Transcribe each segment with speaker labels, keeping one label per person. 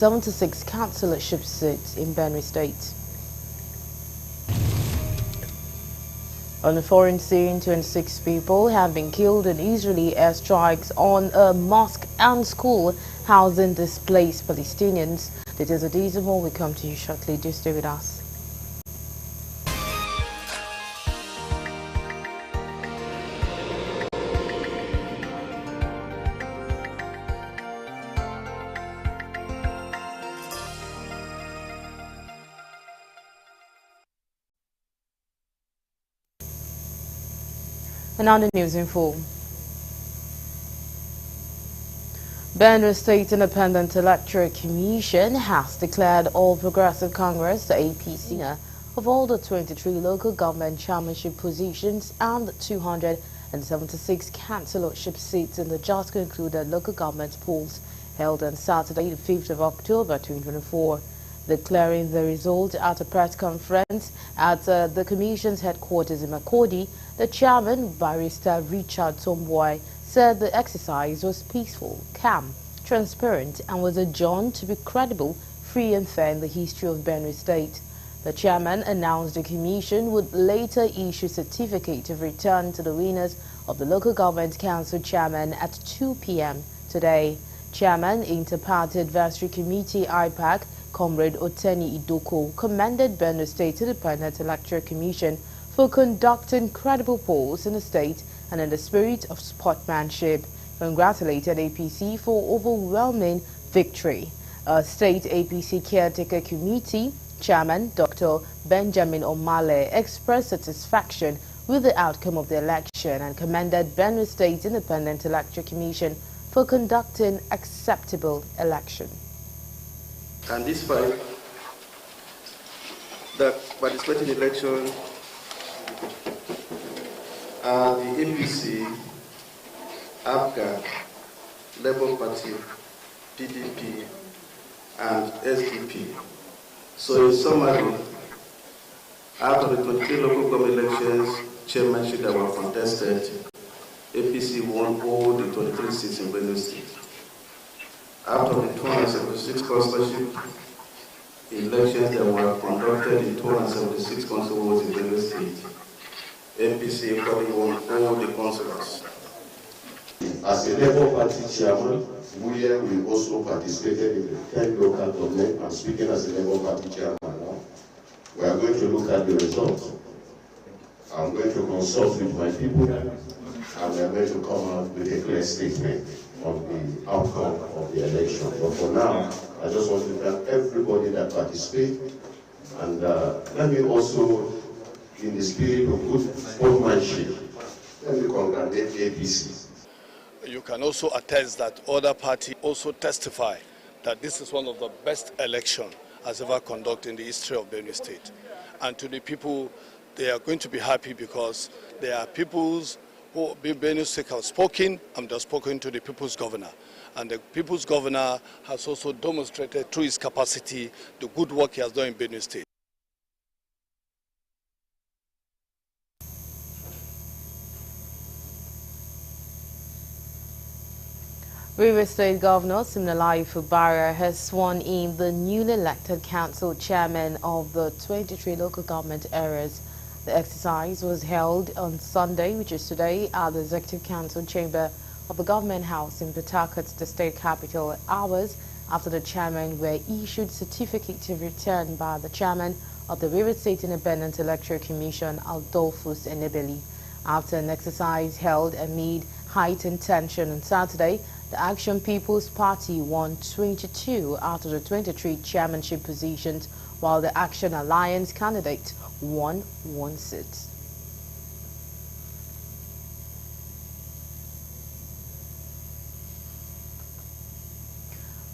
Speaker 1: 76 councillorship seats in Benue State. On the foreign scene, 26 people have been killed in Israeli airstrikes on a mosque and school housing displaced Palestinians. Details of these and more will come to you shortly. Do stay with us. And now the news in full. Benue State Independent Electoral Commission has declared All Progressive Congress, the APC, of all the 23 local government chairmanship positions and 276 councillorship seats in the just concluded local government polls held on Saturday, the 5th of October 2024. Declaring the result at a press conference at the Commission's headquarters in Makurdi, the chairman, Barrister Richard Tomboy, said the exercise was peaceful, calm, transparent, and was adjourned to be credible, free and fair in the history of Benue State. The chairman announced the Commission would later issue certificate of return to the winners of the Local Government Council chairman at 2 p.m. today. Chairman, Inter-Party Advisory Committee IPAC, Comrade Oteni Idoko, commended Benue State Independent Electoral Commission for conducting credible polls in the state and in the spirit of sportsmanship. Congratulated APC for overwhelming victory. State APC Caretaker Committee Chairman Dr. Benjamin Omale expressed satisfaction with the outcome of the election and commended Benue State Independent Electoral Commission for conducting acceptable election.
Speaker 2: And despite the participating election, the APC, APGA, Labour Party, PDP, and SDP. So in summary, out of the 23 local government elections, chairmanship that were contested, APC won all the 23 seats in Benue State. Out of the 276 councillorship elections that were conducted in 276 council wards in Benue State, APC equally won all the councillors.
Speaker 3: As a Labour Party chairman, we also participated in the 10 local government. I'm speaking as a Labour Party chairman now. We are going to look at the results. I'm going to consult with my people, and we are going to come out with a clear statement on the outcome of the election. But for now, I just want to thank everybody that participated, and let me also, in the spirit of good sportsmanship, let me congratulate APC.
Speaker 4: You can also attest that other parties also testify that this is one of the best elections as ever conducted in the history of Benue State. And to the people, they are going to be happy because there are peoples who Benue State have spoken, and they've spoken to the people's governor. And the people's governor has also demonstrated through his capacity the good work he has done in Benue State.
Speaker 1: Rivers State Governor Siminalayi Fubara has sworn in the newly elected council chairman of the 23 local government areas. The exercise was held on Sunday, which is today, at the Executive Council chamber of the Government House in Port Harcourt, the state capital, hours after the chairman were issued certificate of return by the chairman of the Rivers State Independent Electoral Commission, Adolphus Enebeli. After an exercise held amid heightened tension on Saturday, the Action People's Party won 22 out of the 23 chairmanship positions, while the Action Alliance candidate won 1 seat.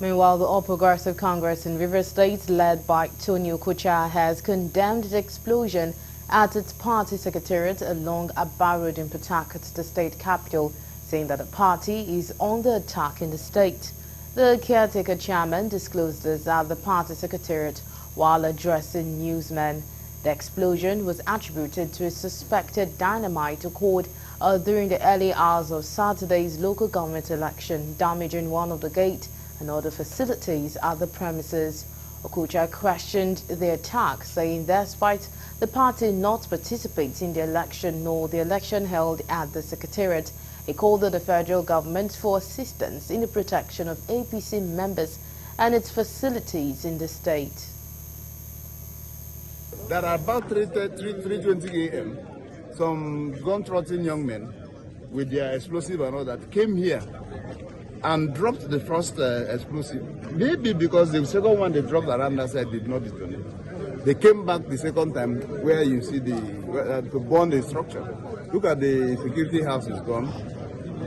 Speaker 1: Meanwhile, the All Progressive Congress in Rivers State, led by Tony Okocha, has condemned the explosion at its party secretariat along Abba Road in Port Harcourt, the state capital, saying that the party is under attack in the state. The caretaker chairman disclosed this at the party secretariat while addressing newsmen. The explosion was attributed to a suspected dynamite occurred during the early hours of Saturday's local government election, damaging one of the gates and other facilities at the premises. Okocha questioned the attack, saying despite the party not participating in the election nor the election held at the Secretariat, he called on the federal government for assistance in the protection of APC members and its facilities in the state.
Speaker 5: There are about 3:20 a.m. some gun-trotting young men with their explosive and all that came here and dropped the first explosive. Maybe because the second one they dropped around that side did not detonate. They came back the second time where you see to burn the structure. Look at the security house is gone.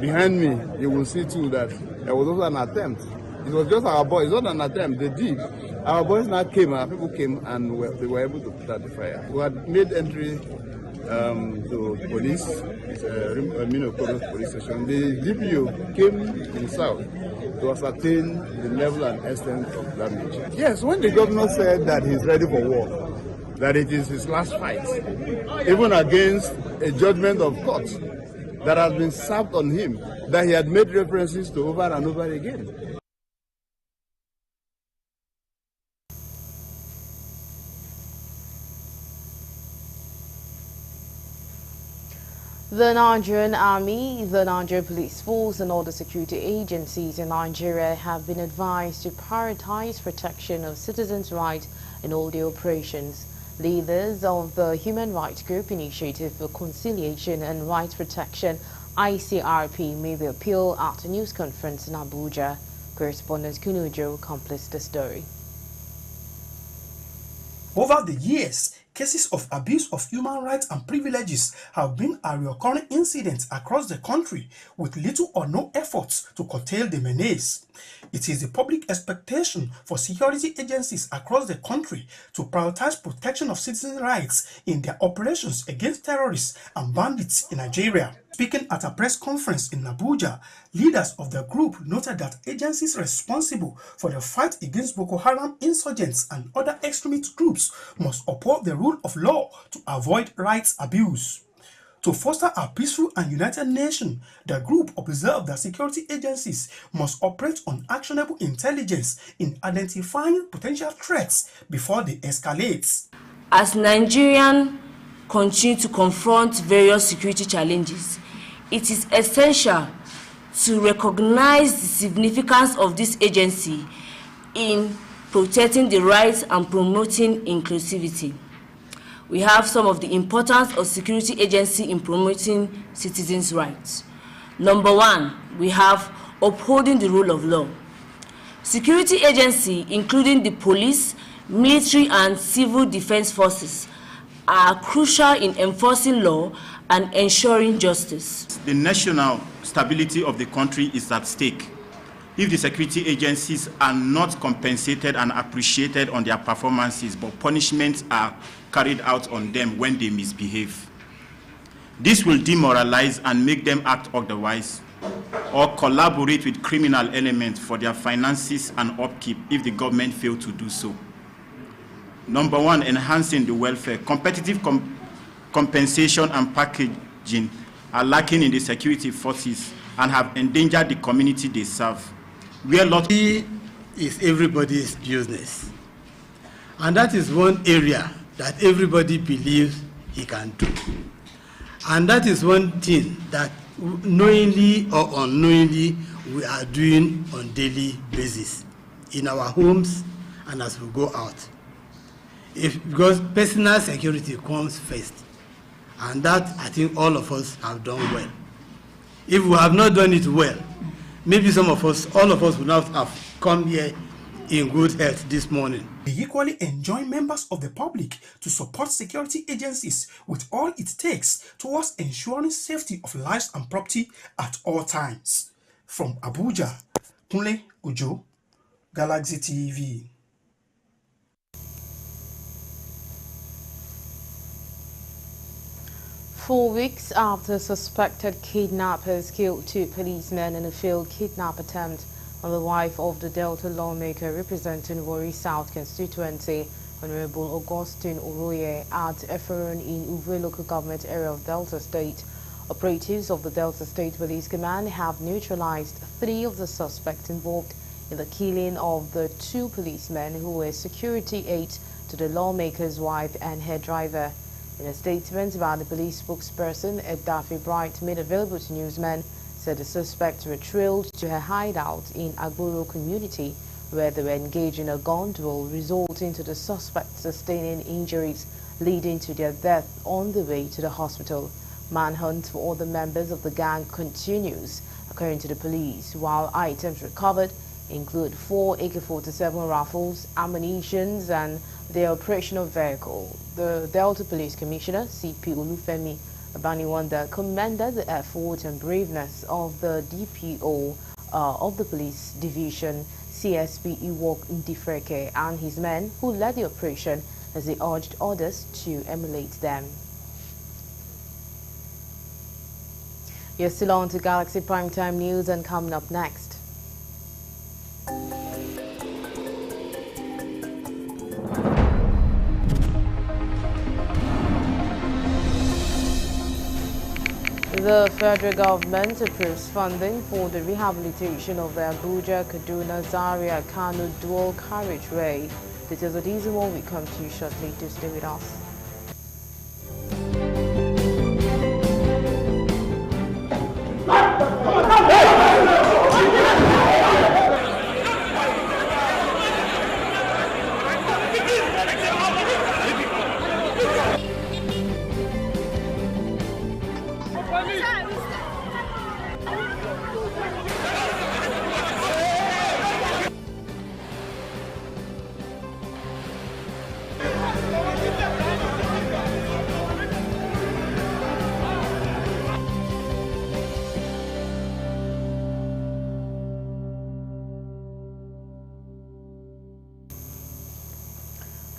Speaker 5: Behind me, you will see too that there was also an attempt. It was just our boys, not an attempt, they did. Our boys now came, our people came, and they were able to put out the fire. We had made entry to police, police station. The DPO came himself to ascertain the level and extent of damage. Yes, when the governor said that he's ready for war, that it is his last fight, even against a judgment of court that has been served on him, that he had made references to over and over again.
Speaker 1: The Nigerian Army, the Nigerian Police Force and other security agencies in Nigeria have been advised to prioritize protection of citizens' rights in all their operations. Leaders of the Human Rights Group Initiative for Conciliation and Rights Protection, ICRP, made the appeal at a news conference in Abuja. Correspondent Kunujo completes the story.
Speaker 6: Over the years, cases of abuse of human rights and privileges have been a recurring incident across the country with little or no efforts to curtail the menace. It is the public expectation for security agencies across the country to prioritize protection of citizen rights in their operations against terrorists and bandits in Nigeria. Speaking at a press conference in Abuja, leaders of the group noted that agencies responsible for the fight against Boko Haram insurgents and other extremist groups must uphold the rule of law to avoid rights abuse. To foster a peaceful and united nation, the group observed that security agencies must operate on actionable intelligence in identifying potential threats before they escalate.
Speaker 7: As Nigerians continue to confront various security challenges, it is essential to recognize the significance of this agency in protecting the rights and promoting inclusivity. We have some of the importance of security agency in promoting citizens' rights. Number one, we have upholding the rule of law. Security agency, including the police, military and civil defense forces, are crucial in enforcing law and ensuring justice.
Speaker 8: The national stability of the country is at stake if the security agencies are not compensated and appreciated on their performances, but punishments are carried out on them when they misbehave. This will demoralize and make them act otherwise or collaborate with criminal elements for their finances and upkeep if the government fail to do so. Number one, enhancing the welfare. Competitive compensation and packaging are lacking in the security forces and have endangered the community they serve.
Speaker 9: It is everybody's business. And that is one area that everybody believes he can do. And that is one thing that knowingly or unknowingly we are doing on daily basis in our homes and as we go out. Because personal security comes first. And that I think all of us have done well. If we have not done it well, maybe some of us, all of us would not have come here in good health this morning.
Speaker 6: We equally enjoin members of the public to support security agencies with all it takes towards ensuring safety of lives and property at all times. From Abuja, Kunle Ujo, Galaxy TV.
Speaker 1: 4 weeks after suspected kidnappers killed 2 policemen in a failed kidnap attempt on the wife of the Delta lawmaker representing Warri South constituency, Honorable Augustine Oroye, at Eferon in Uve local government area of Delta State, operatives of the Delta State Police Command have neutralized 3 of the suspects involved in the killing of the 2 policemen who were security aides to the lawmaker's wife and her driver. In a statement about the police spokesperson, Daffy Bright, made available to newsmen, said the suspects were trailed to her hideout in Agboro community, where they were engaged in a gun duel, resulting to the suspects sustaining injuries, leading to their death on the way to the hospital. Manhunt for other members of the gang continues, according to the police, while items recovered include 4 AK-47 rifles, ammunition, and their operational vehicle. The Delta Police Commissioner, CP Olufemi Abaniwanda, commended the effort and braveness of the DPO of the Police Division, CSP Iwok Ndifreke, and his men who led the operation, as he urged others to emulate them. You're still on to Galaxy Primetime News, and coming up next. The federal government approves funding for the rehabilitation of the Abuja-Kaduna Zaria-Kano dual carriageway. Details of these and more will come to you shortly. Do stay with us.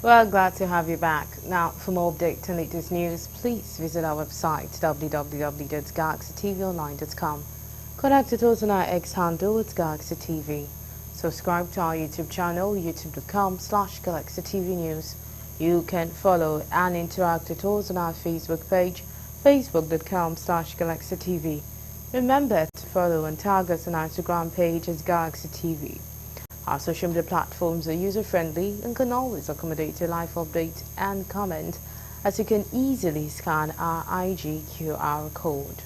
Speaker 1: Well, glad to have you back. Now, for more updates and latest news, please visit our website www.galaxytvonline.com. Connect to us on our X handle at Galaxy TV. Subscribe to our YouTube channel, youtube.com/Galaxy TV News. You can follow and interact with us on our Facebook page, facebook.com/Galaxy TV. Remember to follow and tag us on our Instagram page as Galaxy TV. Our social media platforms are user-friendly and can always accommodate a live update and comment, as you can easily scan our IG QR code.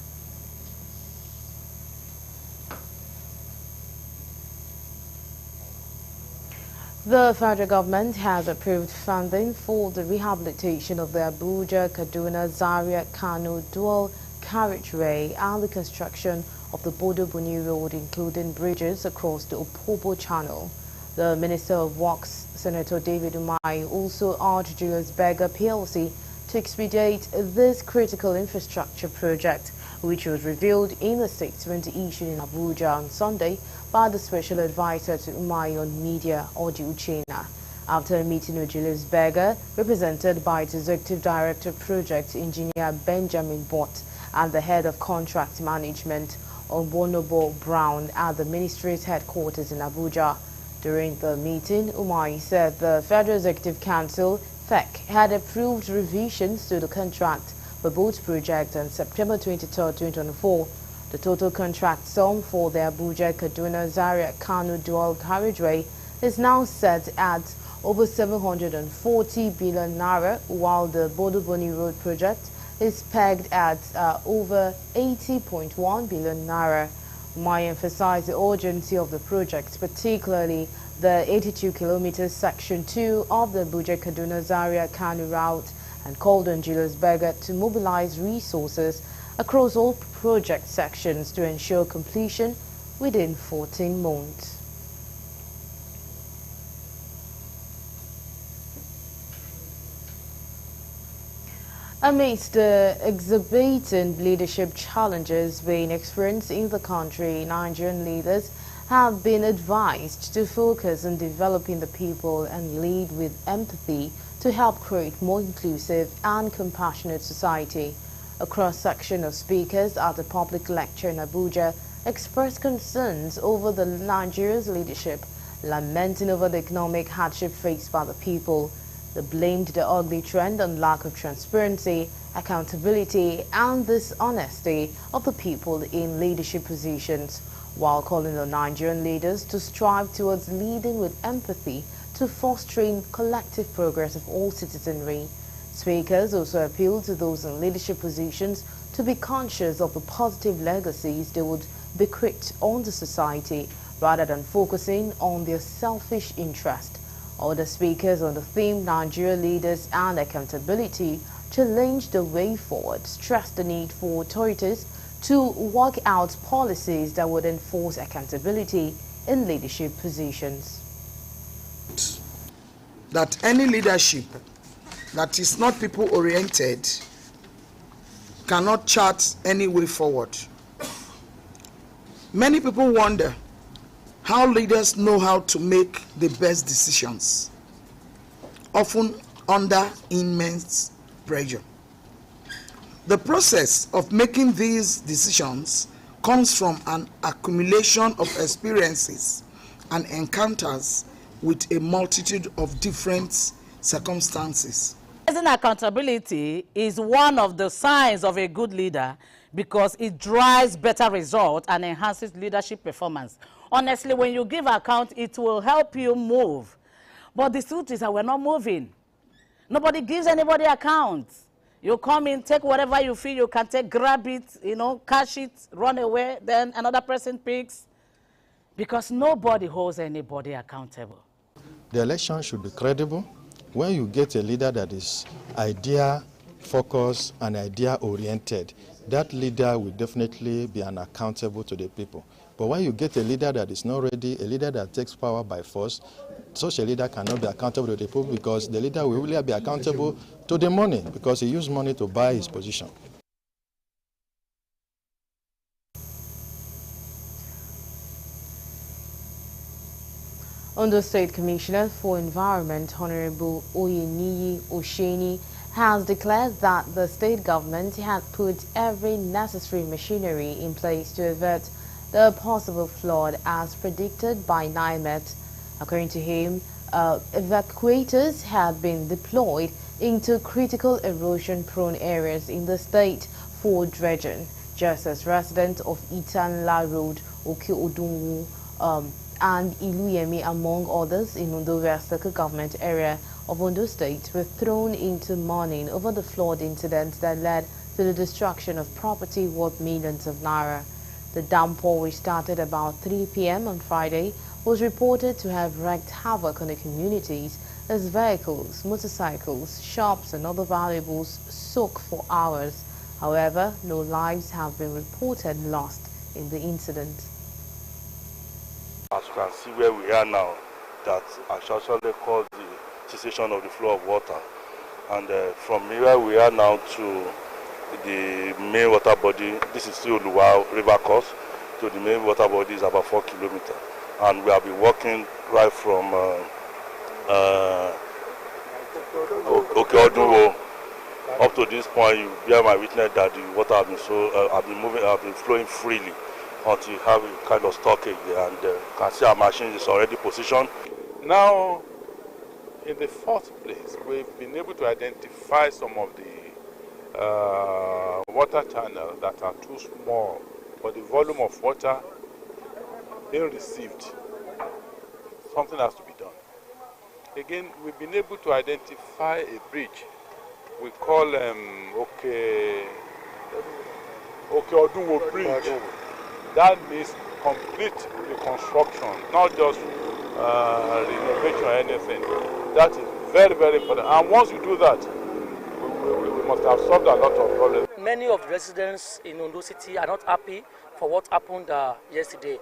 Speaker 1: The federal government has approved funding for the rehabilitation of the Abuja-Kaduna Zaria-Kano dual carriageway and the construction of the Bodo-Buni Road, including bridges across the Opobo Channel. The Minister of Works, Senator David Umahi, also urged Julius Berger PLC to expedite this critical infrastructure project, which was revealed in a statement issued in Abuja on Sunday by the Special Advisor to Umahi on Media, Oji Uchenna. After a meeting with Julius Berger, represented by its Executive Director of Project, Engineer Benjamin Bott, and the Head of Contract Management, Obonobo Brown, at the Ministry's headquarters in Abuja. During the meeting, Umahi said the Federal Executive Council, FEC, had approved revisions to the contract for both projects on September 23, 2024. The total contract sum for the Abuja-Kaduna Zaria-Kano dual carriageway is now set at over 740 billion naira, while the Bodo-Buni Road project is pegged at over 80.1 billion naira. Umahi emphasized the urgency of the project, particularly the 82-kilometer Section 2 of the Abuja-Kaduna Zaria-Kano route, and called on Julius Berger to mobilize resources across all project sections to ensure completion within 14 months. Amidst the exacerbating leadership challenges being experienced in the country, Nigerian leaders have been advised to focus on developing the people and lead with empathy to help create more inclusive and compassionate society. A cross-section of speakers at a public lecture in Abuja expressed concerns over the Nigeria's leadership, lamenting over the economic hardship faced by the people. They blamed the ugly trend on lack of transparency, accountability, and dishonesty of the people in leadership positions. while calling on Nigerian leaders to strive towards leading with empathy to fostering collective progress of all citizenry. Speakers also appealed to those in leadership positions to be conscious of the positive legacies they would bequeath on the society rather than focusing on their selfish interest. Other speakers on the theme Nigeria Leaders and Accountability challenged the way forward, stressed the need for authorities to work out policies that would enforce accountability in leadership positions.
Speaker 10: That any leadership that is not people-oriented cannot chart any way forward. Many people wonder how leaders know how to make the best decisions, often under immense pressure. The process of making these decisions comes from an accumulation of experiences and encounters with a multitude of different circumstances.
Speaker 11: Accountability is one of the signs of a good leader because it drives better results and enhances leadership performance. Honestly, when you give account, it will help you move. But the truth is that we're not moving. Nobody gives anybody account. You come in, take whatever you feel you can take, grab it, cash it, run away, then another person picks. Because nobody holds anybody accountable.
Speaker 12: The election should be credible. When you get a leader that is idea-focused and idea-oriented, that leader will definitely be unaccountable to the people. But when you get a leader that is not ready, a leader that takes power by force, such a leader cannot be accountable to the people because the leader will really be accountable to the money because he used money to buy his position.
Speaker 1: Ondo State Commissioner for Environment, Honorable Oyeniyi Osheni, has declared that the state government had put every necessary machinery in place to avert the possible flood as predicted by NIMET. According to him, evacuators had been deployed into critical erosion-prone areas in the state for dredging, just as residents of Itanla Road, Oke-Odunwu, and Iluyemi, among others, in Ondo West Local Government area of Ondo State were thrown into mourning over the flood incident that led to the destruction of property worth millions of naira. The downpour, which started about 3 p.m. on Friday, was reported to have wreaked havoc on the communities as vehicles, motorcycles, shops and other valuables soaked for hours. However, no lives have been reported lost in the incident.
Speaker 13: As you can see where we are now, that actually caused the cessation of the flow of water. And from where we are now to the main water body, this is still Luwa River course, to the main water body is about 4 kilometers. And we have been walking right from Oke-Odunwu up to this point. You bear my witness that the water have been flowing freely until you have a kind of stockage there, and you can see our machine is already positioned.
Speaker 14: Now, in the fourth place, we've been able to identify some of the water channels that are too small for the volume of water being received. Something has to be done. Again, we've been able to identify a bridge. We call Oke-Odunwu Bridge. That means complete reconstruction, not just renovation or anything. That is very, very important. And once you do that, we must have solved a lot of problems.
Speaker 15: Many of the residents in Ondo City are not happy for what happened yesterday.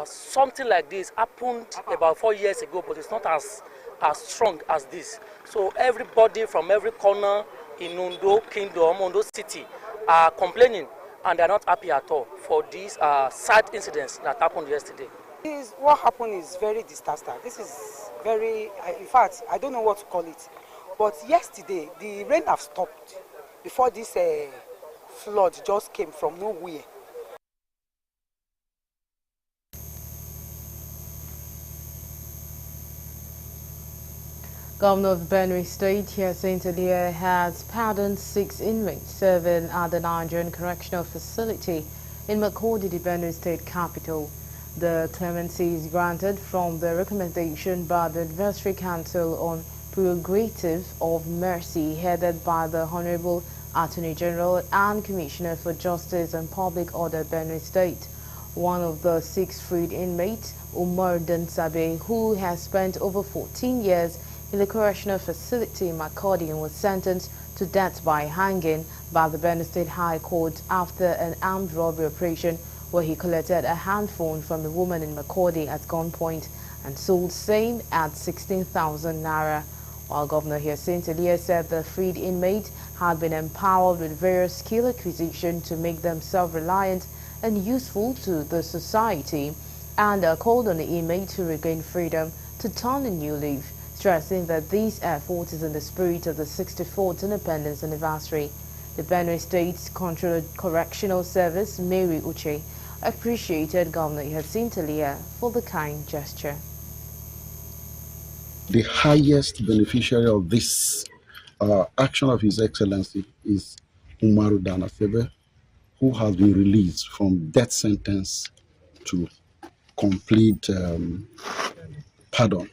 Speaker 15: Something like this happened about 4 years ago, but it's not as strong as this. So everybody from every corner in Ondo Kingdom, Ondo City, are complaining, and they're not happy at all for these sad incidents that happened yesterday.
Speaker 16: What happened is very disaster. This is very, in fact, I don't know what to call it. But yesterday, the rain have stopped before this flood just came from nowhere.
Speaker 1: Governor of Benue State, Hyacinth Alia, has pardoned 6 inmates serving at the Nigerian Correctional Facility in Makurdi, the Benue State capital. The clemency is granted from the recommendation by the Advisory Council on Prerogative of Mercy headed by the Honorable Attorney General and Commissioner for Justice and Public Order, Benue State. One of the 6 freed inmates, Umar Dansabe, who has spent over 14 years in the correctional facility in Makurdi and was sentenced to death by hanging by the Benue State High Court after an armed robbery operation where he collected a handphone from a woman in Makurdi at gunpoint and sold same at 16,000 naira. While Governor Hyacinth Elia said the freed inmate had been empowered with various skill acquisition to make them self-reliant and useful to the society, and called on the inmate to regain freedom to turn a new leaf, stressing that this effort is in the spirit of the 64th independence anniversary. The Benue State's Controller Correctional Service, Mary Uche, appreciated Governor Hyacinth Elia for the kind gesture.
Speaker 17: The highest beneficiary of this action of His Excellency is Umaru Danasebe, who has been released from death sentence to complete pardon.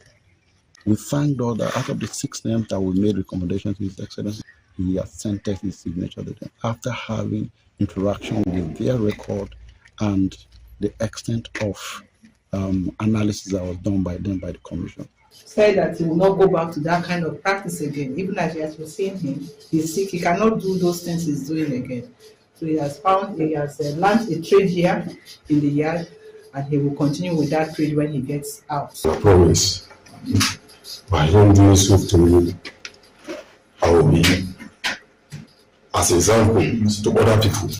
Speaker 17: We thank God that out of the 6 names that we made recommendations to His Excellency, he has sentenced his signature to them after having interaction with their record and the extent of analysis that was done by them by the Commission.
Speaker 18: Said that he will not go back to that kind of practice again. Even as you have seen him, he's sick, he cannot do those things he's doing again. So he has learned a trade here in the yard, and he will continue with that trade when he gets out.
Speaker 3: I promise, by him doing so to me, I will be as an example to other people.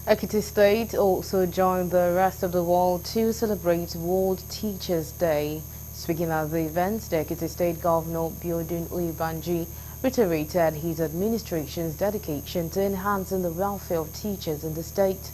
Speaker 1: Ekiti State also joined the rest of the world to celebrate World Teachers' Day. Speaking at the event, the Ekiti State Governor Biodun Uibanji reiterated his administration's dedication to enhancing the welfare of teachers in the state.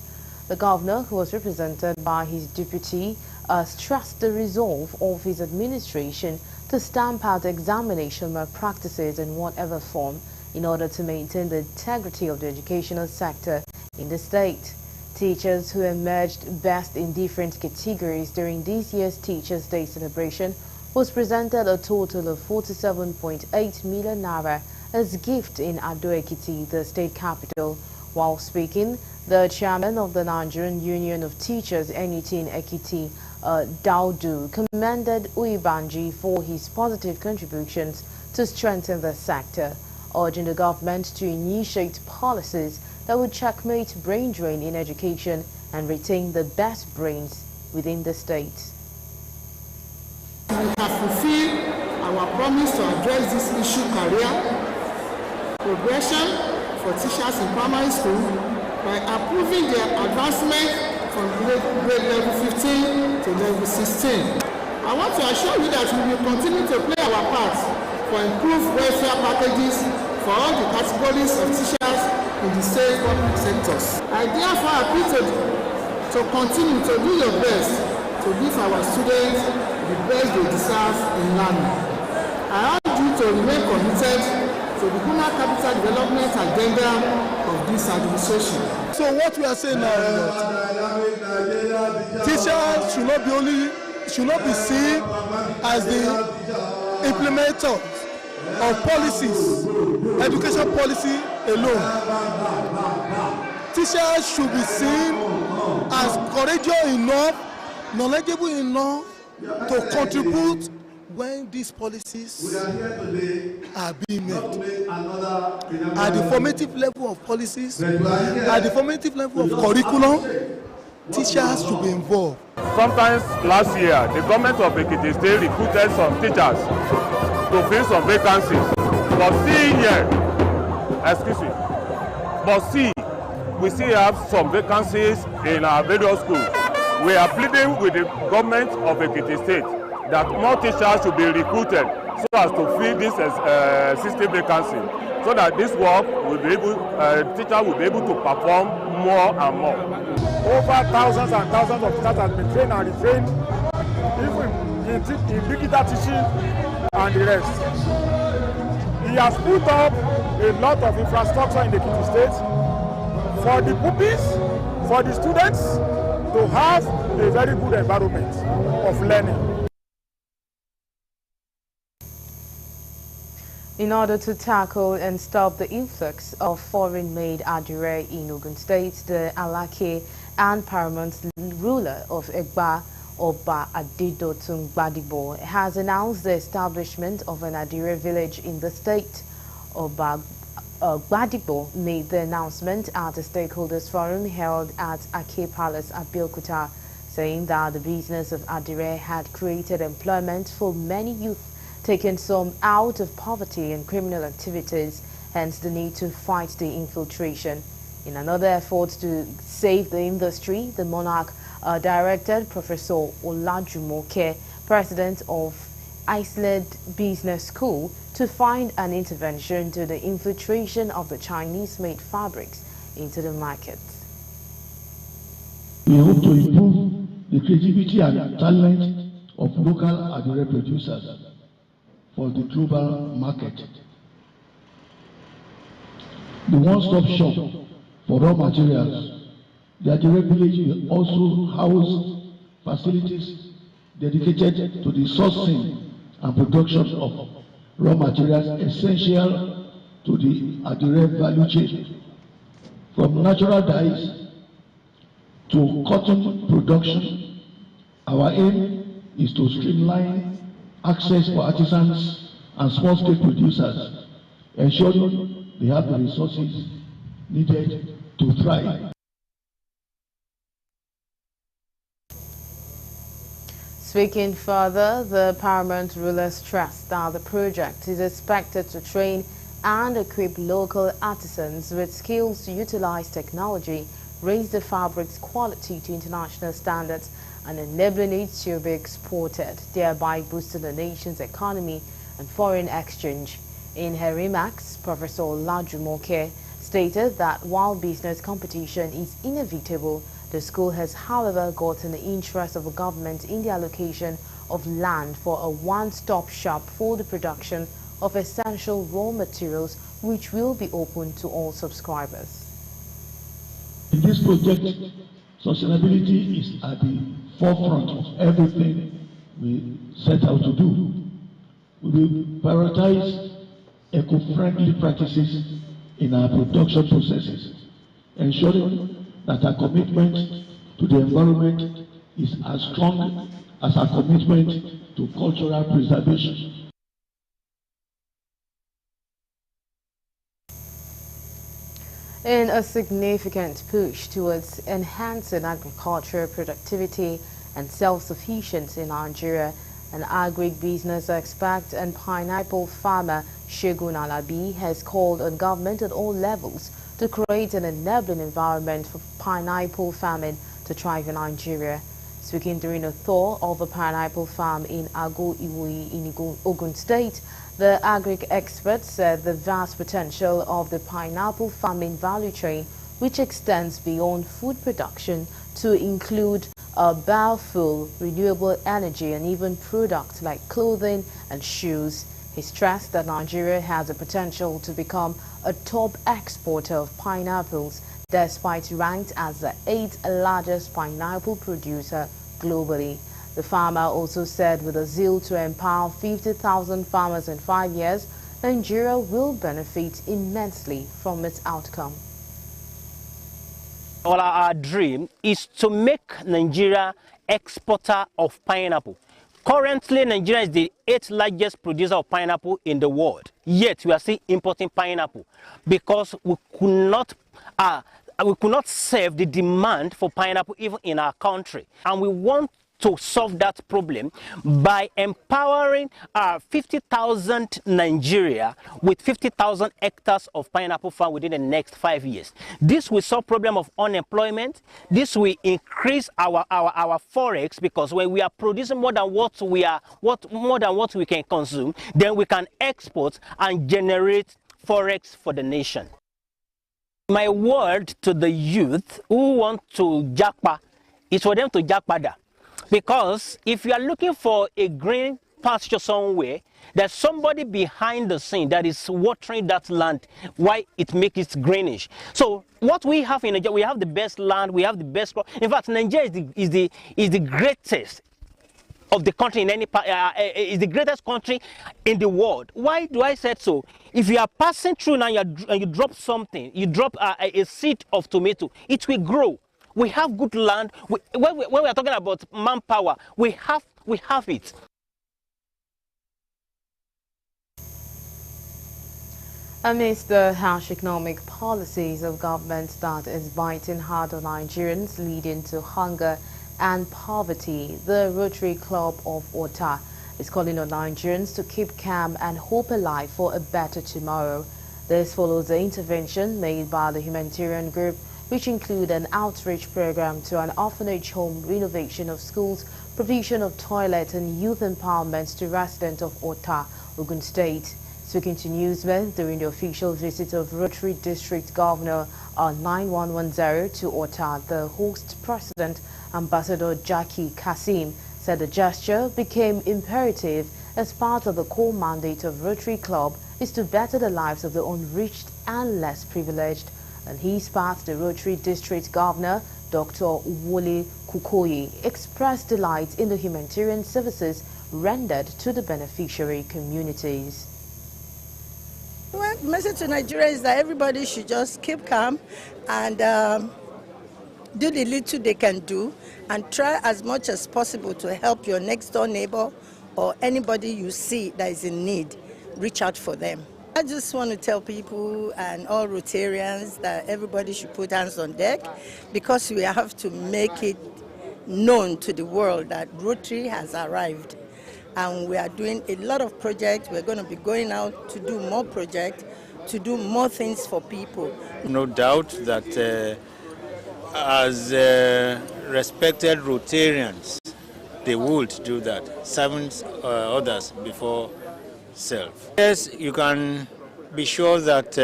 Speaker 1: The governor, who was represented by his deputy, stressed the resolve of his administration to stamp out examination malpractices in whatever form in order to maintain the integrity of the educational sector in the state. Teachers who emerged best in different categories during this year's Teachers' Day celebration was presented a total of 47.8 million naira as gift in Ado-Ekiti, the state capital. While speaking, the chairman of the Nigerian Union of Teachers, NUT in Ekiti, Daudu, commended Uibanji for his positive contributions to strengthen the sector, urging the government to initiate policies that would checkmate brain drain in education and retain the best brains within the state.
Speaker 19: We have fulfilled our promise to address this issue career progression for teachers in primary school by approving their advancement from grade level 15 to level 16. I want to assure you that we will continue to play our part for improved welfare packages for all the categories of teachers in the state public sectors. I therefore appeal to continue to do your best to give our students the best they deserve in learning. I urge you to remain committed to the human capital development agenda of this administration.
Speaker 20: So what we are saying now is that teachers should not be seen as the implementers of policies, education policy alone. Teachers should be seen as courageous enough, knowledgeable enough to contribute when these policies are being made. At the formative level of policies, at the formative level of curriculum, teachers should be involved.
Speaker 14: Sometimes last year, the government of Ekiti State recruited some teachers to fill some vacancies. But we still have some vacancies in our various schools. We are pleading with the government of Ekiti State that more teachers should be recruited so as to fill this 60 vacancies, so that this work will be able, teachers will be able to perform more and more.
Speaker 21: Over thousands and thousands of teachers have been trained and retrained, even in digital teaching and the rest. He has put up a lot of infrastructure in the Ekiti State for the pupils, for the students to have a very good environment of learning.
Speaker 1: In order to tackle and stop the influx of foreign-made adire in Ogun State, the Alake and paramount ruler of Egba, Oba Adedotun Gbadibo, has announced the establishment of an adire village in the state. Oba Gbadibo made the announcement at a stakeholders forum held at Ake Palace at Abeokuta, saying that the business of adire had created employment for many youth, taking some out of poverty and criminal activities, hence the need to fight the infiltration. In another effort to save the industry, the monarch directed Professor Olajumoke, president of Iceland Business School, to find an intervention to the infiltration of the Chinese-made fabrics into the market.
Speaker 2: We hope to improve the creativity and talent of local adire producers for the global market. The one-stop shop for raw materials, the adire village will also house facilities dedicated to the sourcing and production of raw materials essential to the adire value chain, from natural dyes to cotton production. Our aim is to streamline access for artisans and small-scale producers, ensuring they have the resources needed to thrive.
Speaker 1: Speaking further, the paramount ruler stressed that the project is expected to train and equip local artisans with skills to utilize technology, raise the fabric's quality to international standards, and enabling it to be exported, thereby boosting the nation's economy and foreign exchange. In her remarks, Professor Olajumoke stated that while business competition is inevitable, the school has, however, gotten the interest of the government in the allocation of land for a one-stop shop for the production of essential raw materials, which will be open to all subscribers.
Speaker 2: In this project, sustainability is at the forefront of everything we set out to do. We will prioritize eco-friendly practices in our production processes, ensuring that our commitment to the environment is as strong as our commitment to cultural preservation.
Speaker 1: In a significant push towards enhancing agricultural productivity and self-sufficiency in Nigeria, an agribusiness expert and pineapple farmer, Segun Alabi, has called on government at all levels to create an enabling environment for pineapple farming to thrive in Nigeria. Speaking during a tour of a pineapple farm in Ago Iwoyi in Ogun State, the agri-expert said the vast potential of the pineapple farming value chain, which extends beyond food production to include biofuel, renewable energy, and even products like clothing and shoes. He stressed that Nigeria has the potential to become a top exporter of pineapples, despite ranked as the 8th largest pineapple producer globally. The farmer also said with a zeal to empower 50,000 farmers in 5 years, Nigeria will benefit immensely from its outcome.
Speaker 22: Well, our dream is to make Nigeria exporter of pineapple. Currently, Nigeria is the 8th largest producer of pineapple in the world. Yet, we are still importing pineapple because we could not serve the demand for pineapple even in our country. And we want to solve that problem by empowering 50,000 Nigeria with 50,000 hectares of pineapple farm within the next 5 years. This will solve problem of unemployment. This will increase our forex, because when we are producing more than what we can consume, then we can export and generate forex for the nation. My word to the youth who want to japa is for them to japada. Because if you are looking for a green pasture somewhere, there's somebody behind the scene that is watering that land, why it makes it greenish. So what we have in Nigeria, we have the best land, we have the best crop. In fact, Nigeria is the greatest of the country in any part, is the greatest country in the world. Why do I say so? If you are passing through now and you drop something, you drop a seed of tomato, it will grow. We have good land. When we are talking about manpower, we have it.
Speaker 1: Amidst the harsh economic policies of government that is biting hard on Nigerians, leading to hunger and poverty, the Rotary Club of Ota is calling on Nigerians to keep calm and hope alive for a better tomorrow. This follows the intervention made by the humanitarian group, which include an outreach program to an orphanage home, renovation of schools, provision of toilets and youth empowerment to residents of Ota, Ogun State. Speaking to newsmen during the official visit of Rotary District Governor 9110 to Ota, the host president, Ambassador Jackie Kasim, said the gesture became imperative as part of the core mandate of Rotary Club is to better the lives of the unreached and less privileged. On his part, the Rotary District Governor, Dr. Wole Kukoyi, expressed delight in the humanitarian services rendered to the beneficiary communities.
Speaker 4: Well, the message to Nigeria is that everybody should just keep calm and do the little they can do and try as much as possible to help your next door neighbor or anybody you see that is in need. Reach out for them. I just want to tell people and all Rotarians that everybody should put hands on deck because we have to make it known to the world that Rotary has arrived. And we are doing a lot of projects. We're going to be going out to do more projects, to do more things for people.
Speaker 5: No doubt that as respected Rotarians, they would do that, serving others before self. Yes, you can be sure that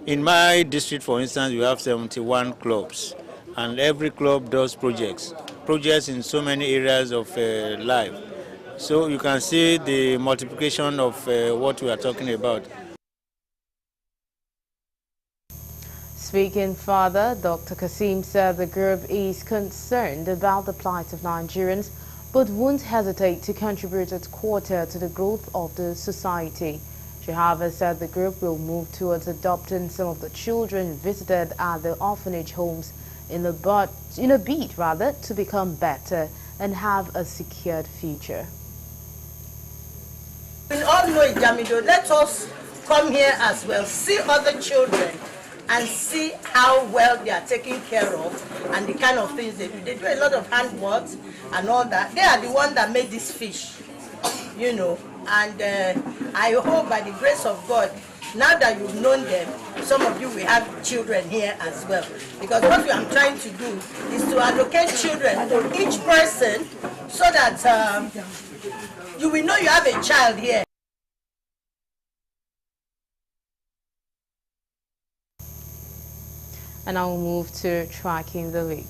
Speaker 5: in my district, for instance, we have 71 clubs, and every club does projects in so many areas of life. So you can see the multiplication of what we are talking about.
Speaker 1: Speaking further, Dr. Kasim said the group is concerned about the plight of Nigerians, but won't hesitate to contribute its quota to the growth of the society. She, however, said the group will move towards adopting some of the children visited at the orphanage homes in a bid to become better and have a secured future.
Speaker 4: We all know Ijamido. Let us come here as well, see other children and see how well they are taken care of and the kind of things they do. They do a lot of handwork and all that. They are the ones that made this fish, you know. And I hope by the grace of God, now that you've known them, some of you will have children here as well. Because what we are trying to do is to allocate children to each person so that you will know you have a child here.
Speaker 1: And I will move to tracking the week.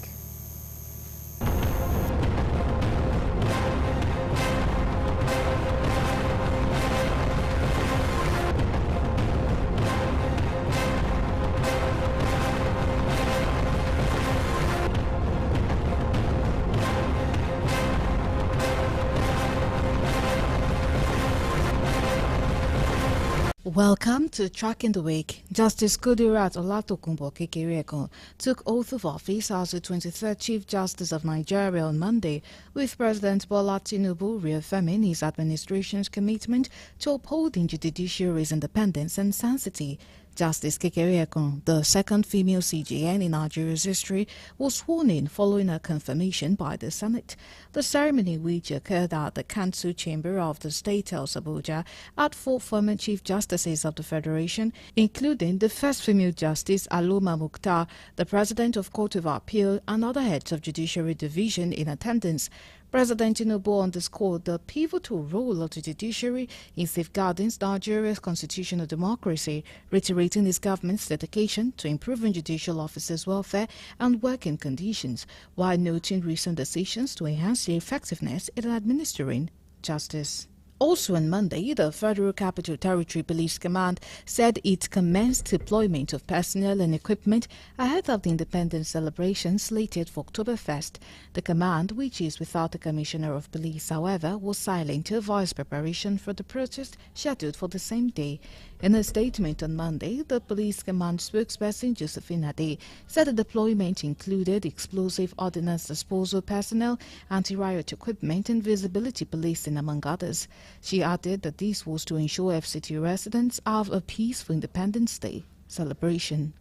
Speaker 23: Welcome to Tracking the Week. Justice Kudirat Olatokunbo Kekereekun took oath of office as the 23rd Chief Justice of Nigeria on Monday, with President Bola Tinubu reaffirming his administration's commitment to upholding the judiciary's independence and sanctity. Justice Kekereekun, the second female CJN in Nigeria's history, was sworn in following her confirmation by the Senate. The ceremony, which occurred at the Council Chamber of the State House Abuja, had 4 former Chief Justices of the Federation, including the first female Justice Aloma Mukhtar, the President of Court of Appeal, and other heads of Judiciary Division in attendance. President Tinubu underscored the pivotal role of the judiciary in safeguarding Nigeria's constitutional democracy, reiterating his government's dedication to improving judicial officers' welfare and working conditions, while noting recent decisions to enhance the effectiveness in administering Justice. Also on Monday, the Federal Capital Territory Police Command said it commenced deployment of personnel and equipment ahead of the independence celebration slated for October 1st. The command, which is without the Commissioner of Police, however, was silent to voice preparation for the protest scheduled for the same day. In a statement on Monday, the Police Command spokesperson Josephine Ade said the deployment included explosive ordnance disposal personnel, anti-riot equipment and visibility policing, among others. She added that this was to ensure FCT residents have a peaceful Independence Day celebration.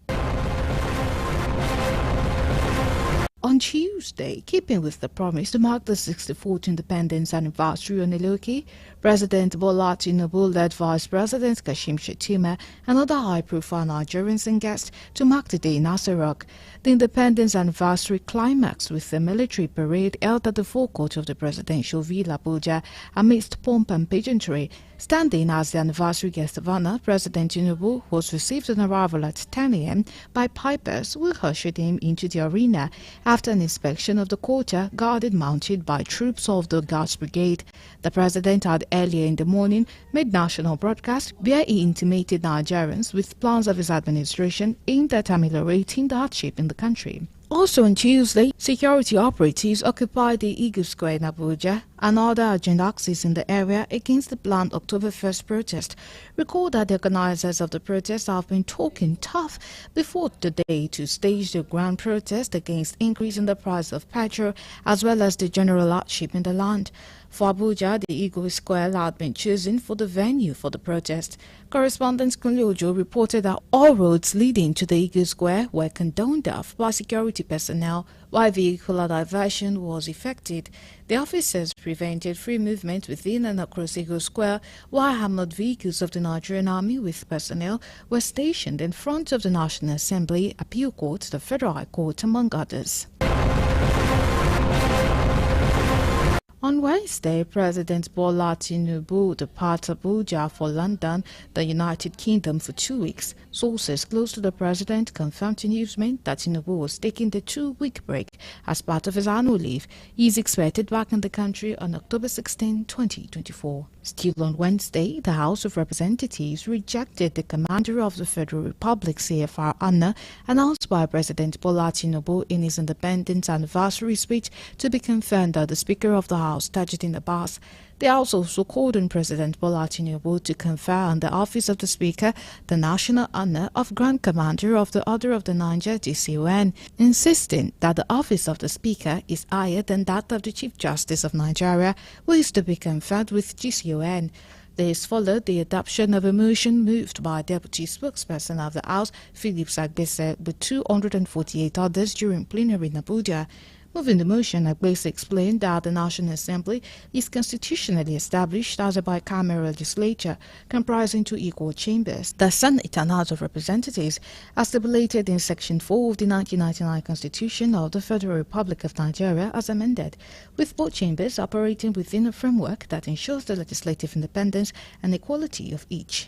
Speaker 23: On Tuesday, keeping with the promise to mark the 64th independence anniversary on Iloki, President Bola Tinubu led Vice President Kashim Shettima and other high-profile Nigerians and guests to mark the day in Aso Rock. The independence anniversary climaxed with a military parade held at the forecourt of the presidential Villa Abuja amidst pomp and pageantry. Standing as the anniversary guest of honor, President Tinubu was received on arrival at 10 a.m. by pipers who ushered him into the arena after an inspection of the quarter guarded mounted by troops of the Guards Brigade. The president had earlier in the morning made national broadcast where he intimated Nigerians with plans of his administration aimed at ameliorating the hardship in the country. Also on Tuesday, security operatives occupied the Eagle Square in Abuja and other agenda axes in the area against the planned October 1st protest. Recall that the organizers of the protest have been talking tough before the day to stage the grand protest against increase in the price of petrol as well as the general hardship in the land. For Abuja, the Eagle Square had been chosen for the venue for the protest. Correspondent Kunle reported that all roads leading to the Eagle Square were condoned off by security personnel while vehicular diversion was effected. The officers prevented free movement within and across Eagle Square, while armored vehicles of the Nigerian Army with personnel were stationed in front of the National Assembly, Appeal Court, the Federal High Court, among others. On Wednesday, President Bola Tinubu departed Abuja for London, the United Kingdom, for 2 weeks. Sources close to the president confirmed to Newsman that Tinubu was taking the 2-week break as part of his annual leave. He is expected back in the country on October 16, 2024. Still on Wednesday, the House of Representatives rejected the Commander of the Federal Republic CFR honor announced by President Bola Tinubu in his independence anniversary speech to be confirmed by the Speaker of the House, Tajuddin Abbas. They also called on President Bola Tinubu to confer on the office of the Speaker the national honor of Grand Commander of the Order of the Niger GCON, insisting that the office of the Speaker is higher than that of the Chief Justice of Nigeria, who is to be conferred with GCON. This followed the adoption of a motion moved by Deputy Spokesperson of the House, Philip Sagbese, with 248 others during plenary in Abuja. Moving the motion, Agbese explained that the National Assembly is constitutionally established as a bicameral legislature comprising 2 equal chambers, the Senate and House of Representatives, as stipulated in Section 4 of the 1999 Constitution of the Federal Republic of Nigeria as amended, with both chambers operating within a framework that ensures the legislative independence and equality of each.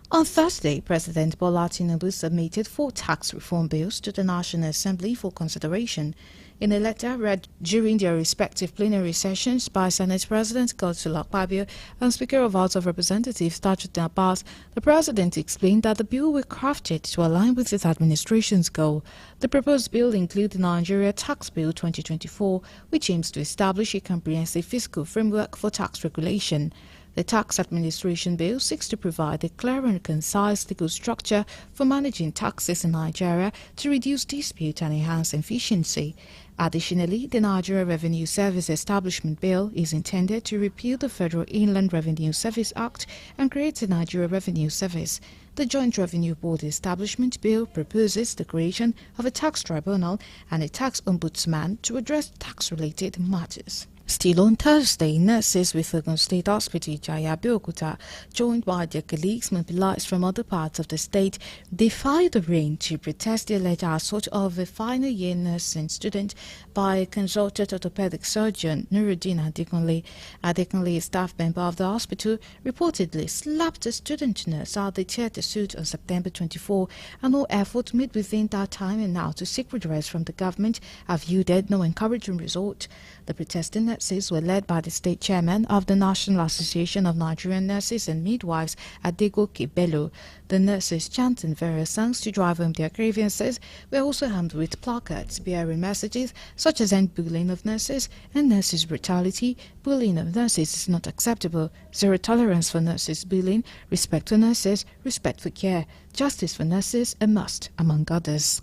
Speaker 23: On Thursday, President Bola Tinubu submitted 4 tax reform bills to the National Assembly for consideration. In a letter read during their respective plenary sessions by Senate President Godswill Akpabio and Speaker of House of Representatives Tajuddin Abbas, the President explained that the bill were crafted to align with his administration's goal. The proposed bill includes the Nigeria Tax Bill 2024, which aims to establish a comprehensive fiscal framework for tax regulation. The Tax Administration Bill seeks to provide a clear and concise legal structure for managing taxes in Nigeria to reduce dispute and enhance efficiency. Additionally, the Nigeria Revenue Service Establishment Bill is intended to repeal the Federal Inland Revenue Service Act and create a Nigeria Revenue Service. The Joint Revenue Board Establishment Bill proposes the creation of a tax tribunal and a tax ombudsman to address tax-related matters. Still on Thursday, nurses with Ogun State Hospital Jaya Abeokuta, joined by their colleagues mobilized from other parts of the state, defied the rain to protest the alleged assault of a final year nursing student by a consultant orthopedic surgeon, Nuruddin Adekunle. Adekunle, a staff member of the hospital, reportedly slapped a student nurse at the theatre suit on September 24, and no effort made within that time and now to seek redress from the government have yielded no encouraging result. The protesting nurses were led by the state chairman of the National Association of Nigerian Nurses and Midwives, Adegoke Bello. The nurses, chanting various songs to drive home their grievances, were also armed with placards bearing messages such as end bullying of nurses and nurses brutality. Bullying of nurses is not acceptable. Zero tolerance for nurses bullying, respect for nurses, respect for care, justice for nurses a must, among others.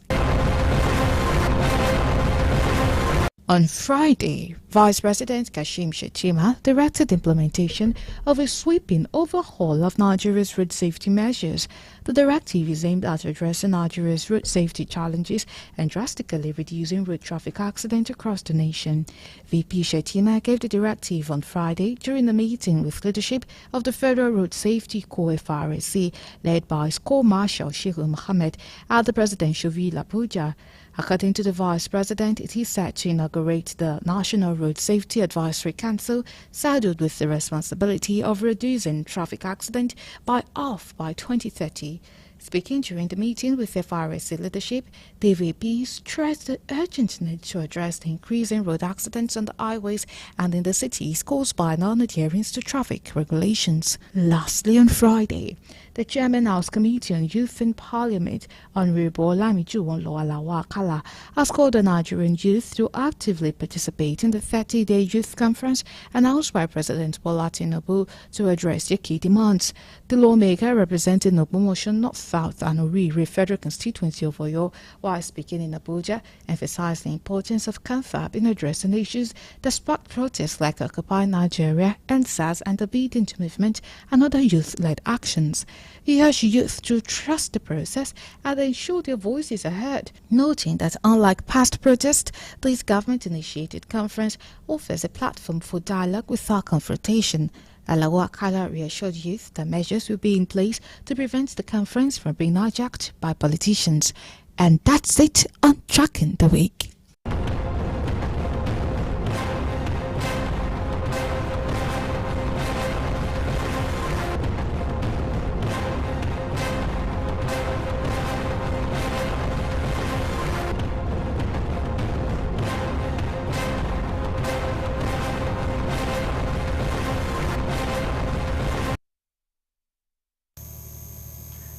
Speaker 23: On Friday, Vice President Kashim Shettima directed implementation of a sweeping overhaul of Nigeria's road safety measures. The directive is aimed at addressing Nigeria's road safety challenges and drastically reducing road traffic accidents across the nation. VP Shettima gave the directive on Friday during a meeting with leadership of the Federal Road Safety Corps FRSC, led by Corps Marshal Shehu Mohammed at the Presidential Villa Abuja. According to the Vice President, it is set to inaugurate the National Road Safety Advisory Council, saddled with the responsibility of reducing traffic accidents by half by 2030. Speaking during the meeting with FRSC leadership, the VP stressed the urgent need to address the increasing road accidents on the highways and in the cities caused by non-adherence to traffic regulations. Lastly, on Friday, the Chairman House Committee on Youth in Parliament, Honorable Olamiju Onloalawa Akala, has called on Nigerian youth to actively participate in the 30-day youth conference announced by President Bola Tinubu to address their key demands. The lawmaker representing Ogbomoso North South and Orire Federal Constituency of Oyo, while speaking in Abuja, emphasized the importance of CONFAB in addressing issues that sparked protests like Occupy Nigeria, EndSARS and the Obedient Movement and other youth-led actions. He urged youth to trust the process and ensure their voices are heard, noting that unlike past protests, this government-initiated conference offers a platform for dialogue without confrontation. Alawa Akala reassured youth that measures will be in place to prevent the conference from being hijacked by politicians. And that's it on Tracking the Week.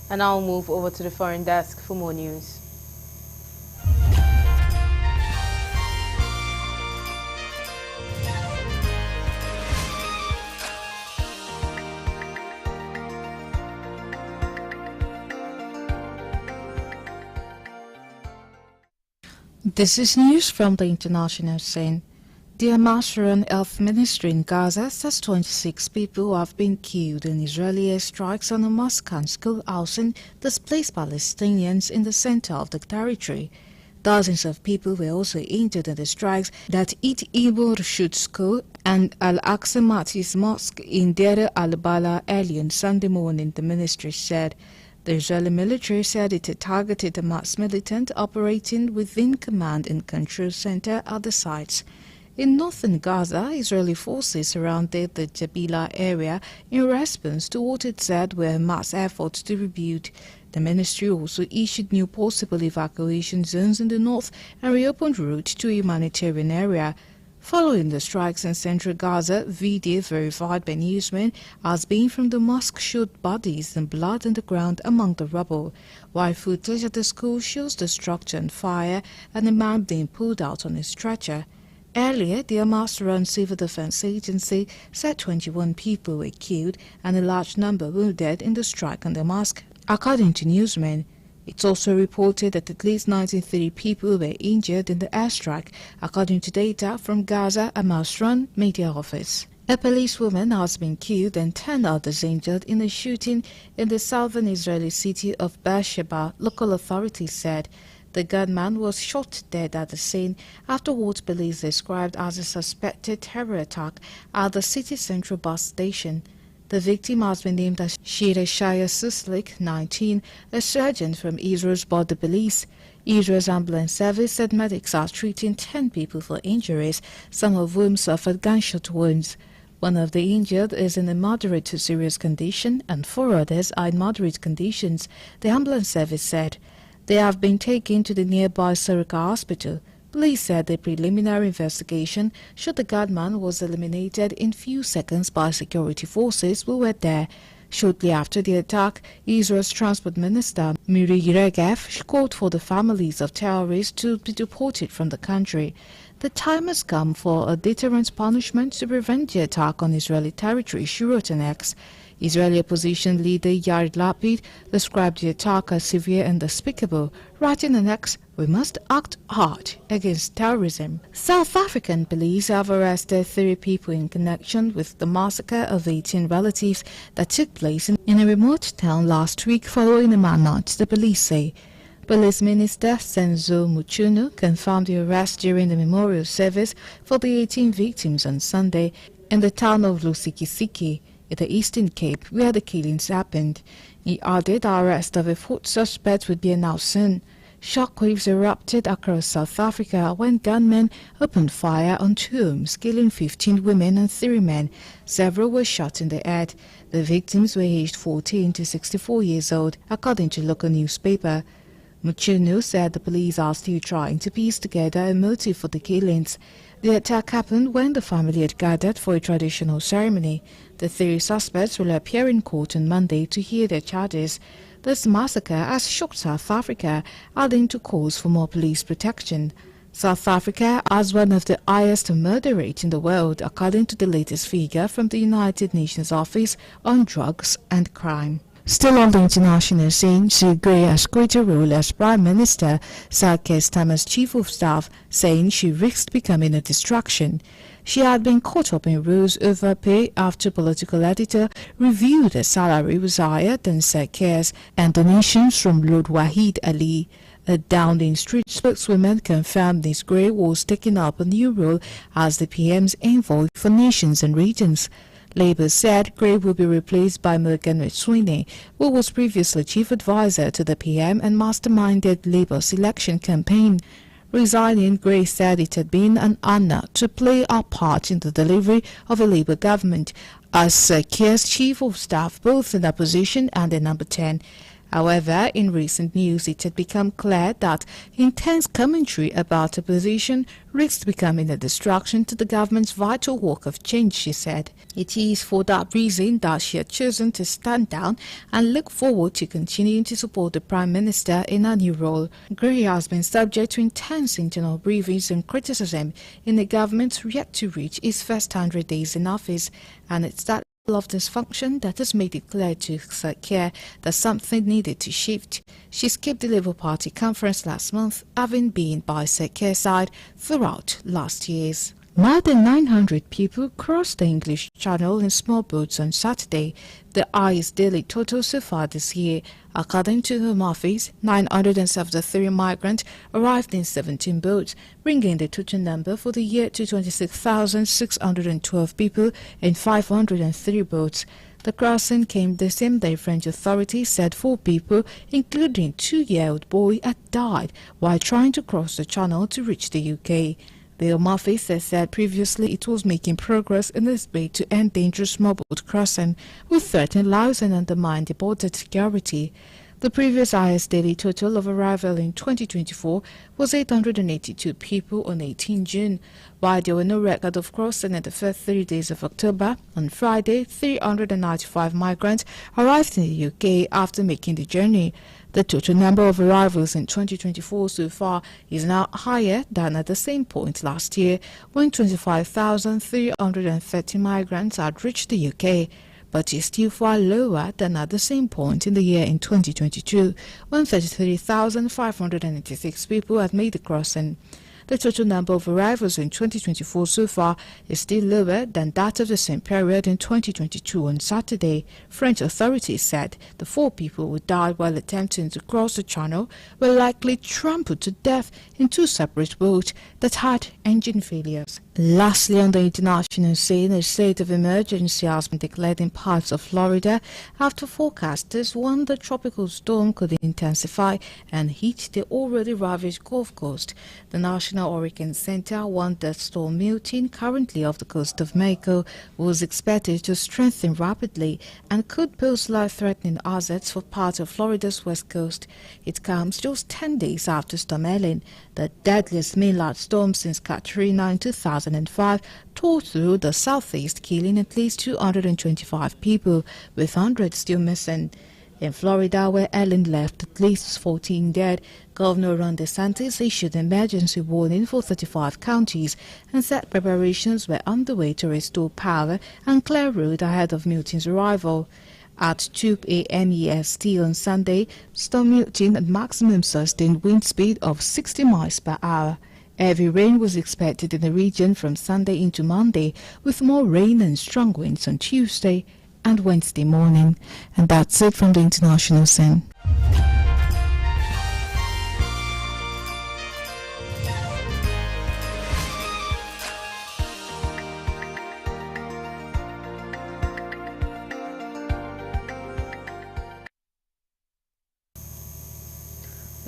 Speaker 1: And I'll move over to the foreign desk for more news.
Speaker 23: This is news from the international scene. The Hamas-run health ministry in Gaza says 26 people have been killed in Israeli airstrikes on a mosque and school housing displaced Palestinians in the center of the territory. Dozens of people were also injured in the strikes that hit Ibn Rashid School and Al-Aqsa Martyrs Mosque in Deir al-Bala early on Sunday morning, the ministry said. The Israeli military said it had targeted a Hamas militant operating within command and control center at the sites. In northern Gaza, Israeli forces surrounded the Jabila area in response to what it said were Hamas efforts to rebuild. The ministry also issued new possible evacuation zones in the north and reopened routes to a humanitarian area. Following the strikes in central Gaza, video verified by newsmen as being from the mosque showed bodies and blood on the ground among the rubble, while footage at the school shows the structure on fire and a man being pulled out on a stretcher. Earlier, the Hamas-run Civil Defense Agency said 21 people were killed and a large number wounded in the strike on the mosque, according to newsmen. It's also reported that at least 93 people were injured in the airstrike, according to data from Gaza Hamas-run media office. A policewoman has been killed and 10 others injured in a shooting in the southern Israeli city of Beersheba, local authorities said. The gunman was shot dead at the scene after what police described as a suspected terror attack at the city central bus station. The victim has been named as Shireshaya Suslik, 19, a sergeant from Israel's border police. Israel's ambulance service said medics are treating 10 people for injuries, some of whom suffered gunshot wounds. One of the injured is in a moderate to serious condition and 4 others are in moderate conditions, the ambulance service said. They have been taken to the nearby Sarika hospital. Police said the preliminary investigation showed the gunman was eliminated in few seconds by security forces who were there. Shortly after the attack, Israel's Transport Minister Miri Regev called for the families of terrorists to be deported from the country. The time has come for a deterrent punishment to prevent the attack on Israeli territory, she wrote on X. Israeli opposition leader Yair Lapid described the attack as severe and despicable, writing on X, "We must act hard against terrorism." South African police have arrested 3 people in connection with the massacre of 18 relatives that took place in a remote town last week following a manhunt, the police say. Police Minister Senzo Muchunu confirmed the arrest during the memorial service for the 18 victims on Sunday in the town of Lusikisiki, in the Eastern Cape, where the killings happened. He added the arrest of a 4th suspect would be announced soon. Shockwaves erupted across South Africa when gunmen opened fire on 2 homes, killing 15 women and 3 men. Several were shot in the head. The victims were aged 14 to 64 years old, according to local newspaper. Muchunu said the police are still trying to piece together a motive for the killings. The attack happened when the family had gathered for a traditional ceremony. The 3 suspects will appear in court on Monday to hear their charges. This massacre has shocked South Africa, adding to calls for more police protection. South Africa has one of the highest murder rates in the world, according to the latest figure from the United Nations Office on Drugs and Crime. Still on the international scene, Sue Gray has quit her role as Prime Minister, Sir Keir Starmer's Chief of Staff, saying she risked becoming a distraction. She had been caught up in rows over pay after political editor reviewed her salary was higher than Sir Keir's and donations from Lord Wahid Ali. A Downing Street spokeswoman confirmed Ms Gray was taking up a new role as the PM's envoy for nations and regions. Labour said Gray will be replaced by Morgan McSweeney, who was previously chief advisor to the PM and masterminded Labour's election campaign. Resigning, Gray said it had been an honour to play our part in the delivery of a Labour government as Sir Keir's chief of staff, both in opposition and in Number 10. However, in recent news, it had become clear that intense commentary about opposition risked becoming a distraction to the government's vital work of change, she said. It is for that reason that she had chosen to stand down and look forward to continuing to support the Prime Minister in her new role. Gray has been subject to intense internal briefings and criticism in a government yet to reach its first 100 days in office, and it's that of dysfunction that has made it clear to Sir Keir that something needed to shift. She skipped the Labour Party conference last month, having been by Sir Keir's side throughout last year's. More than 900 people crossed the English Channel in small boats on Saturday, the highest daily total so far this year. According to the Home Office, 973 migrants arrived in 17 boats, bringing the total number for the year to 26,612 people in 503 boats. The crossing came the same day French authorities said 4 people, including a 2-year-old boy, had died while trying to cross the channel to reach the UK. The Home Office has said previously it was making progress in its bid to end dangerous small boat crossing, which threaten lives and undermine the border security. The previous highest daily total of arrival in 2024 was 882 people on 18 June, while there were no record of crossing in the first 3 days of October. On Friday, 395 migrants arrived in the UK after making the journey. The total number of arrivals in 2024 so far is now higher than at the same point last year, when 25,330 migrants had reached the UK, but is still far lower than at the same point in the year in 2022, when 33,586 people had made the crossing. The total number of arrivals in 2024 so far is still lower than that of the same period in 2022. On Saturday, French authorities said the 4 people who died while attempting to cross the channel were likely trampled to death in 2 separate boats that had engine failures. Lastly, on the international scene, a state of emergency has been declared in parts of Florida after forecasters warned the tropical storm could intensify and hit the already ravaged Gulf Coast. The National Hurricane Center warned that Storm Milton, currently off the coast of Mexico, was expected to strengthen rapidly and could pose life-threatening hazards for parts of Florida's west coast. It comes just 10 days after Storm Ellen, the deadliest mainland storm since Katrina in 2005, tore through the southeast, killing at least 225 people, with hundreds still missing. In Florida, where Ellen left at least 14 dead, Governor Ron DeSantis issued an emergency warning for 35 counties and said preparations were underway to restore power and clear road ahead of Milton's arrival. At 2 a.m. EST on Sunday, Storm Milton had maximum sustained wind speed of 60 miles per hour. Heavy rain was expected in the region from Sunday into Monday, with more rain and strong winds on Tuesday and Wednesday morning. And that's it from the international scene.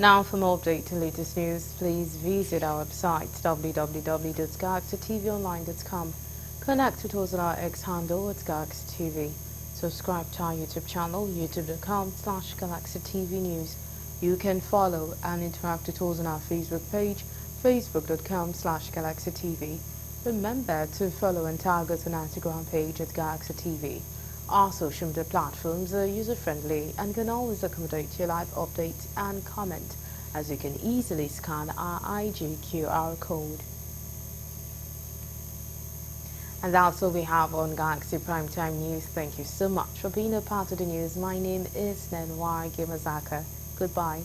Speaker 1: Now, for more updates and latest news, please visit our website www.galaxytvonline.com. Connect with us on our X handle at Galaxy TV. Subscribe to our YouTube channel, youtube.com/GalaxyTVNews. You can follow and interact with us on our Facebook page, facebook.com/GalaxyTV. Remember to follow and tag us on our Instagram page at Galaxy TV. Our social media platforms are user-friendly and can always accommodate your live updates and comment, as you can easily scan our IG QR code. And that's all we have on Galaxy Primetime News. Thank you so much for being a part of the news. My name is Nenwa Gemazaka. Goodbye.